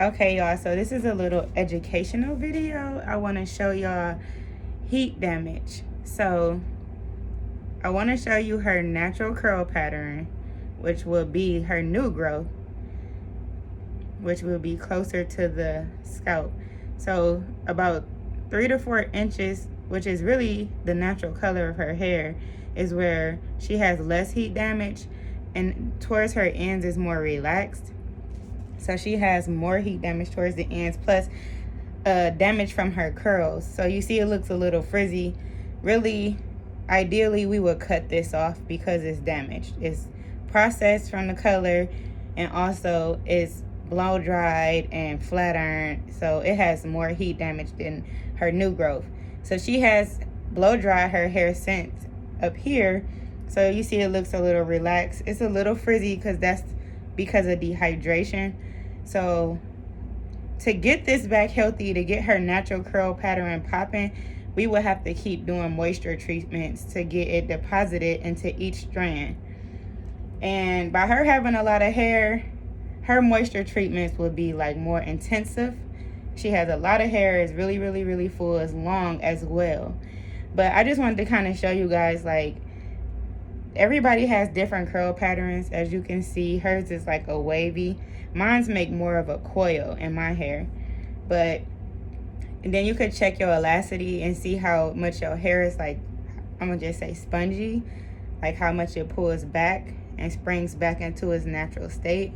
Okay, y'all, so this is a little educational video. I want to show y'all heat damage. So I want to show you her natural curl pattern, which will be her new growth, which will be closer to the scalp. So about 3 to 4 inches, which is really the natural color of her hair, is where she has less heat damage, and towards her ends is more relaxed. So she has more heat damage towards the ends, plus damage from her curls. So you see it looks a little frizzy. Really, ideally, we would cut this off because it's damaged. It's processed from the color, and also it's blow dried and flat ironed. So it has more heat damage than her new growth. So she has blow dried her hair since up here. So you see it looks a little relaxed. It's a little frizzy because that's because of dehydration. So to get this back healthy, to get her natural curl pattern popping, we will have to keep doing moisture treatments to get it deposited into each strand. And by her having a lot of hair, her moisture treatments will be like more intensive. She has a lot of hair, is really, really, really full, is long as well. But I just wanted to kind of show you guys, like, everybody has different curl patterns. As you can see, hers is like a wavy. Mine's make more of a coil in my hair. But and then you could check your elasticity and see how much your hair is, like, I'm gonna just say spongy, like how much it pulls back and springs back into its natural state.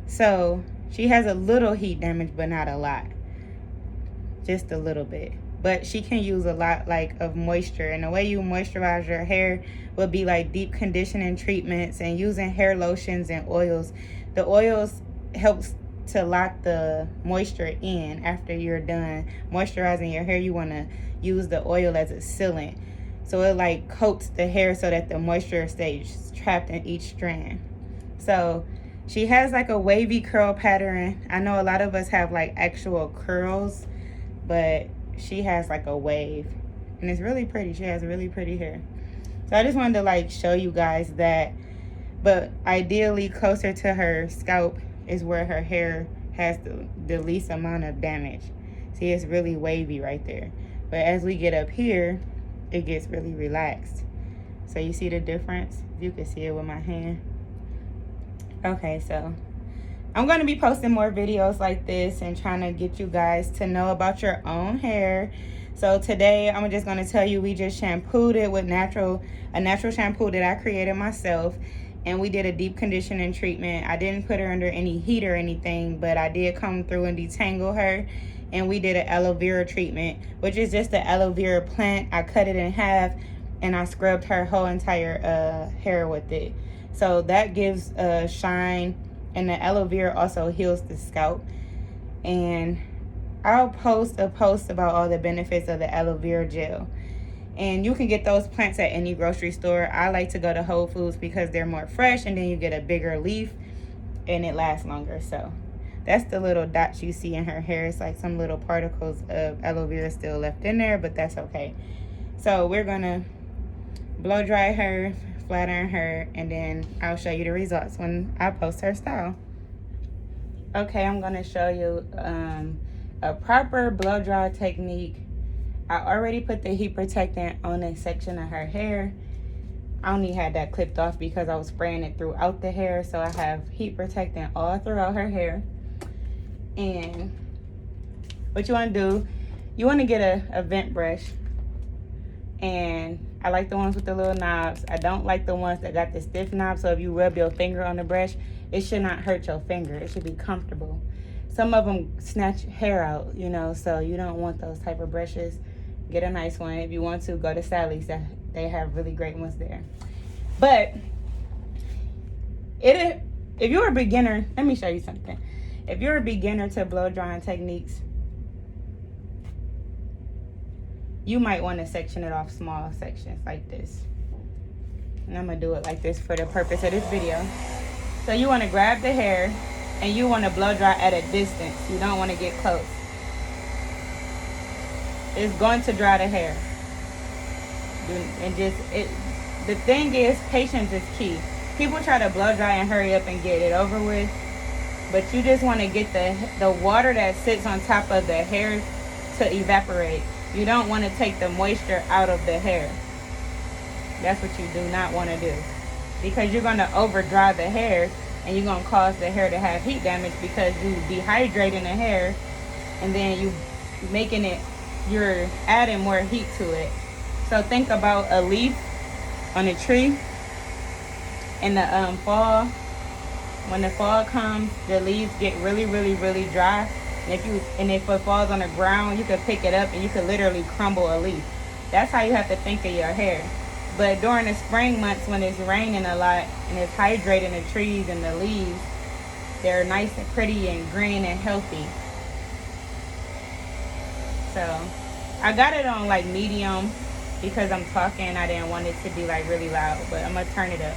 So she has a little heat damage, but not a lot, just a little bit. But she can use a lot, like, of moisture, and the way you moisturize your hair would be like deep conditioning treatments and using hair lotions and oils. The oils helps to lock the moisture in. After you're done moisturizing your hair, you want to use the oil as a sealant, so it like coats the hair so that the moisture stays trapped in each strand. So she has like a wavy curl pattern. I know a lot of us have like actual curls, but she has like a wave, and it's really pretty. She has really pretty hair. So I just wanted to like show you guys that. But ideally, closer to her scalp is where her hair has the least amount of damage. See, it's really wavy right there. But as we get up here, it gets really relaxed. So you see the difference? You can see it with my hand. Okay, so I'm going to be posting more videos like this and trying to get you guys to know about your own hair. So today, I'm just going to tell you, we just shampooed it with a natural shampoo that I created myself. And we did a deep conditioning treatment. I didn't put her under any heat or anything, but I did come through and detangle her. And we did an aloe vera treatment, which is just the aloe vera plant. I cut it in half, and I scrubbed her whole entire hair with it. So that gives a shine, and the aloe vera also heals the scalp. And I'll post a post about all the benefits of the aloe vera gel. And you can get those plants at any grocery store. I like to go to Whole Foods because they're more fresh, and then you get a bigger leaf and it lasts longer. So that's the little dots you see in her hair. It's like some little particles of aloe vera still left in there, but that's okay. So we're gonna blow dry her, flat iron her, and then I'll show you the results when I post her style. Okay, I'm gonna show you a proper blow dry technique. I already put the heat protectant on a section of her hair. I only had that clipped off because I was spraying it throughout the hair. So I have heat protectant all throughout her hair. And what you want to do, you want to get a vent brush. And I like the ones with the little knobs. I don't like the ones that got the stiff knob. So if you rub your finger on the brush, it should not hurt your finger. It should be comfortable. Some of them snatch hair out, you know, so you don't want those type of brushes. Get a nice one. If you want to, go to Sally's. They have really great ones there. But if you're a beginner, let me show you something. If you're a beginner to blow drying techniques, you might want to section it off small sections like this. And I'm going to do it like this for the purpose of this video. So you want to grab the hair and you want to blow dry at a distance. You don't want to get close. It's going to dry the hair. And the thing is, patience is key. People try to blow dry and hurry up and get it over with. but you just want to get the water that sits on top of the hair to evaporate. You don't want to take the moisture out of the hair. That's what you do not want to do, because you're going to over dry the hair and you're going to cause the hair to have heat damage because you dehydrating the hair, and then you're adding more heat to it. So think about a leaf on a tree in the fall. When the fall comes, the leaves get really, really, really dry. And if it falls on the ground, you can pick it up and you can literally crumble a leaf. That's how you have to think of your hair. But during the spring months, when it's raining a lot and it's hydrating the trees and the leaves, they're nice and pretty and green and healthy. So I got it on like medium because I'm talking. I didn't want it to be like really loud, but I'm gonna turn it up.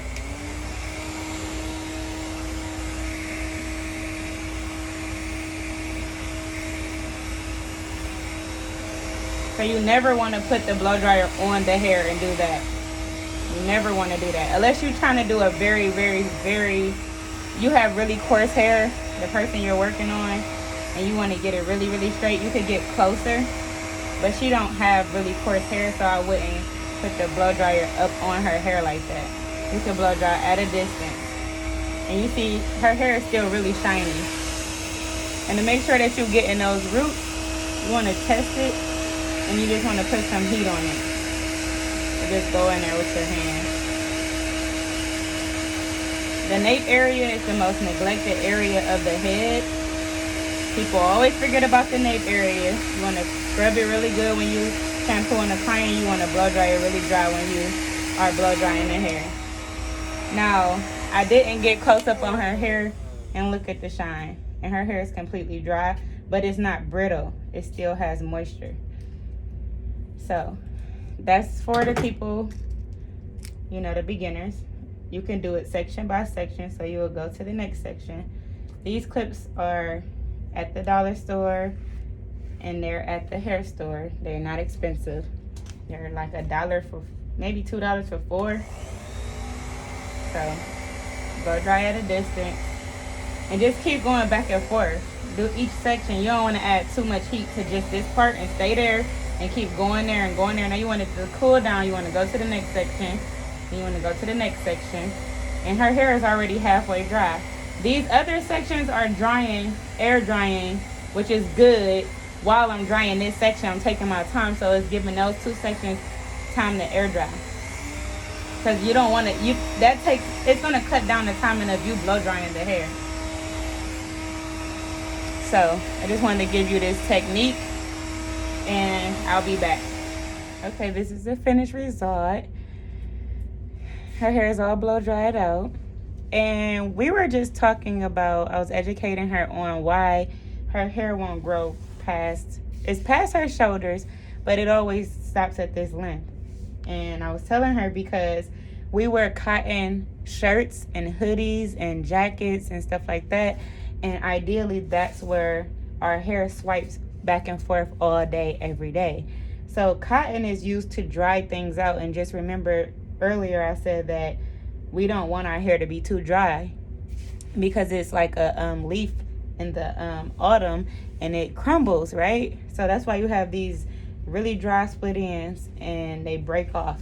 So you never want to put the blow dryer on the hair and do that. You never want to do that. Unless you're trying to do a very, very, very, you have really coarse hair, the person you're working on, and you want to get it really, really straight, you could get closer. But she don't have really coarse hair, so I wouldn't put the blow dryer up on her hair like that. You can blow dry at a distance. And you see her hair is still really shiny. And to make sure that you're getting those roots, you want to test it, and you just want to put some heat on it. Just go in there with your hand. The nape area is the most neglected area of the head. People always forget about the nape area. You want to scrub it really good when you shampoo and applying. You want to blow dry it really dry when you are blow drying the hair. Now, I didn't get close up on her hair and look at the shine. And her hair is completely dry, but it's not brittle. It still has moisture. So that's for the people, the beginners. You can do it section by section, so you will go to the next section. These clips are at the dollar store and they're at the hair store. They're not expensive. They're like $1 for, maybe $2 for 4. So blow dry at a distance and just keep going back and forth. Do each section. You don't want to add too much heat to just this part and stay there and keep going there and going there. Now you want it to cool down. You want to go to the next section. And you want to go to the next section. And her hair is already halfway dry. These other sections are drying, air drying, which is good. While I'm drying this section, I'm taking my time. So it's giving those 2 sections time to air dry. Because you don't want to, it's going to cut down the timing of you blow drying the hair. So I just wanted to give you this technique. And I'll be back. Okay, this is the finished result. Her hair is all blow dried out. And we were just talking about, I was educating her on why her hair won't grow it's past her shoulders, but it always stops at this length. And I was telling her because we wear cotton shirts and hoodies and jackets and stuff like that. And ideally, that's where our hair swipes back and forth all day, every day. So cotton is used to dry things out. And just remember earlier I said that we don't want our hair to be too dry because it's like a leaf in the autumn and it crumbles, right? So that's why you have these really dry split ends and they break off.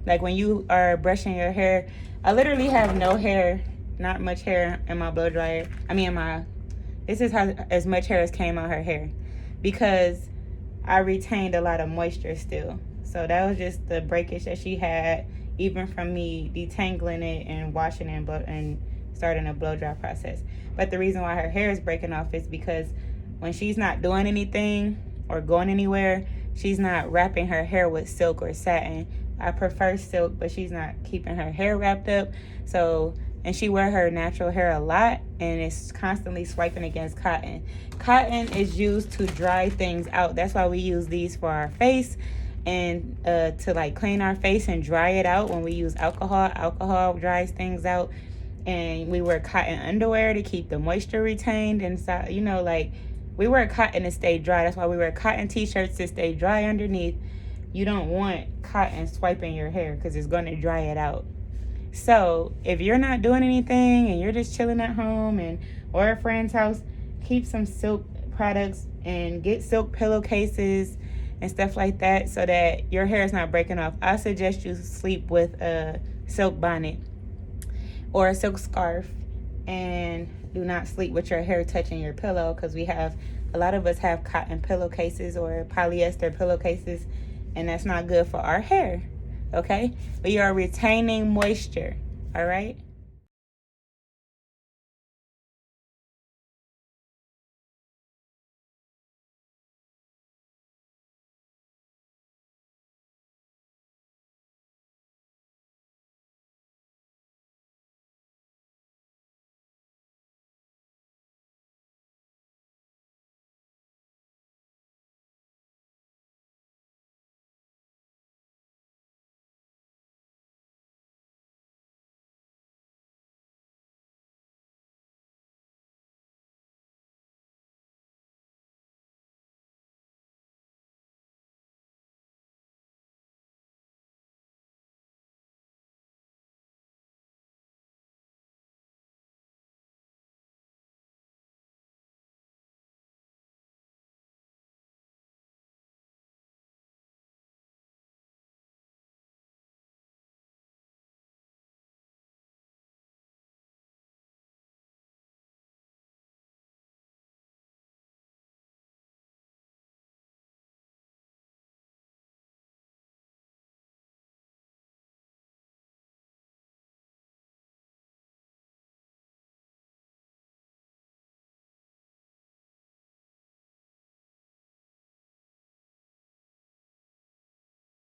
Like when you are brushing your hair, I literally have no hair, not much hair in my blow dryer. This is as much hair as came out her hair, because I retained a lot of moisture still. So that was just the breakage that she had, even from me detangling it and washing it and starting a blow dry process. But the reason why her hair is breaking off is because when she's not doing anything or going anywhere, she's not wrapping her hair with silk or satin. I prefer silk, but she's not keeping her hair wrapped up. And she wear her natural hair a lot, and it's constantly swiping against cotton. Cotton is used to dry things out. That's why we use these for our face and to like clean our face and dry it out. When we use alcohol, alcohol dries things out. And we wear cotton underwear to keep the moisture retained inside. We wear cotton to stay dry. That's why we wear cotton t-shirts to stay dry underneath. You don't want cotton swiping your hair because it's going to dry it out. So if you're not doing anything and you're just chilling at home and or a friend's house, keep some silk products and get silk pillowcases and stuff like that so that your hair is not breaking off. I suggest you sleep with a silk bonnet or a silk scarf, and do not sleep with your hair touching your pillow, because a lot of us have cotton pillowcases or polyester pillowcases, and that's not good for our hair. Okay, but you are retaining moisture. All right.